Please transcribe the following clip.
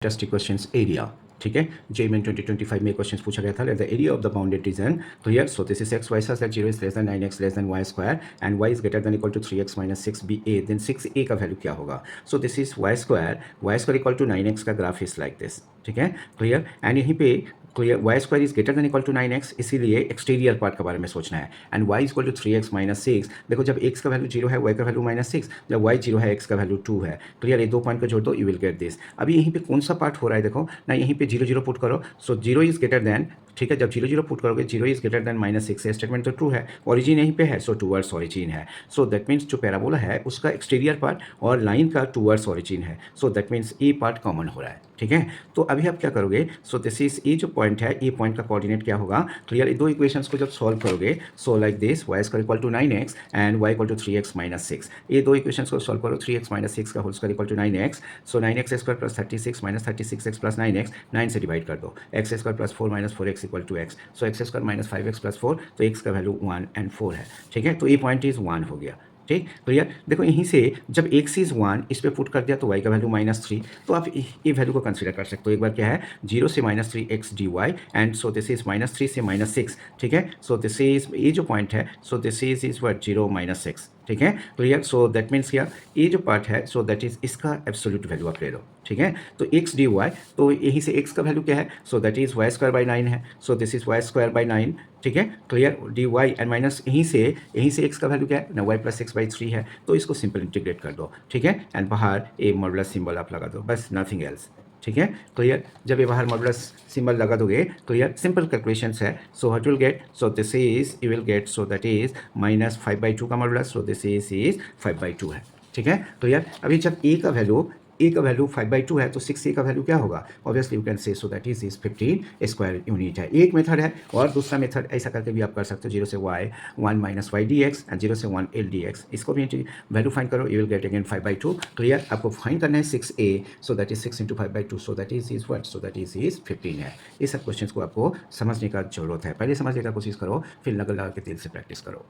Test questions area, ठीक है। JEE 2025 में क्वेश्चन पूछा गया था, let the area of the bounded region clear. So this is X Y such that 0 is less than 9x less than Y square and Y is greater than equal to 3x minus 6ba, then 6a का value क्या होगा। So this is Y square equal to 9x का graph is like this, ठीक है, clear. And यहीं पे clear Y square is greater than equal to 9x, इसीलिए exterior part के बारे में सोचना है। And Y equal to 3x minus 6, देखो जब x का वैल्यू 0 है y का वैल्यू माइनस 6, जब y 0 है x का वैल्यू 2 है, क्लियर। ये दो पॉइंट को जोड़ दो, यू विल गेट दिस। अभी यहीं पे कौन सा पार्ट हो रहा है देखो ना, यहीं पे 0 0 पुट करो। सो 0 इज ग्रेटर देन, ठीक है, जब 0 0 पुट करोगे 0 is greater then minus 6, statement तो ट्रू है, ओरिजिन यहीं पे है, सो टूवर्ड्स ओरिजिन है। सो दैट मीन्स जो पैराबोला है उसका एक्सटीरियर पार्ट और लाइन का टूवर्ड्स ओरिजिन है, so that means A part common हो रहा है, ठीक है। तो अभी आप क्या करोगे, सो दिस इज ये जो पॉइंट है, ये पॉइंट का कोऑर्डिनेट क्या होगा, क्लियर। ये दो इक्वेशंस को जब सॉल्व करोगे, so like this Y square equal to 9x and Y equal to 3x minus 6, ये दो इक्वेशंस को सॉल्व करो। 3x माइनस 6 का whole square equal to 9x, so 9x square plus 36 minus 36x plus 9x, 9 से divide कर दो। x square plus 4 minus 4x equal to x, so x square minus 5x plus 4, तो x का value 1 and 4 है, ठीक है। तो ये पॉइंट इज 1 हो गया, ठीक, क्लियर। देखो यहीं से जब x इज 1 इस पे पुट कर दिया तो y का वैल्यू माइनस 3, तो आप ये वैल्यू को कंसीडर कर सकते हो। एक बार क्या है, 0 से minus 3x dy and so this is minus 3 से माइनस 6, ठीक है। सो दिस इज ये जो पॉइंट है, so this is what 0 minus 6, ठीक है, क्लियर। सो दैट मीन्स क्या, ये जो पार्ट है, सो दैट इज इसका एब्सोल्यूट वैल्यू आप ले लो, ठीक है। तो x dy, तो यहीं से x का वैल्यू क्या है, so that is Y square by 9 है, so this is Y square by 9, ठीक है, क्लियर। dy एंड माइनस यहीं से x का वैल्यू क्या है ना, y प्लस 6/3 है, तो इसको सिंपल इंटीग्रेट कर दो, ठीक है। एंड बाहर ए मॉडुलस सिंबल आप लगा दो, बस नथिंग एल्स, ठीक है, क्लियर। जब ये बाहर मॉडुलस सिंबल लगा दोगे, क्लियर, सिंपल कैलकुलेशंस है। So what will get, so this is you will gate, so that is minus 5/2 का मॉडुलस, सो दिस इज 5/2 है, ठीक है, क्लियर। अभी जब ए का वैल्यू 5/2 है, तो 6a का वैल्यू क्या होगा, obviously you can say, so that is 15 square unit है। एक मेथड है, और दूसरा मेथड ऐसा करके भी आप कर सकते हो, 0 से y 1 minus Y D X and 0 से 1 l dx, इसको भी वैल्यू फाइंड करो, you will get again 5/2, clear. आपको फाइंड करना है 6a, so that is 6 into 5/2, so that is what, so that is 15 है। ये सब क्वेश्चन को आपको समझने का जरूरत है, पहले समझने का कोशिश करो, फिर लगन लगा के दिल से प्रैक्टिस करो।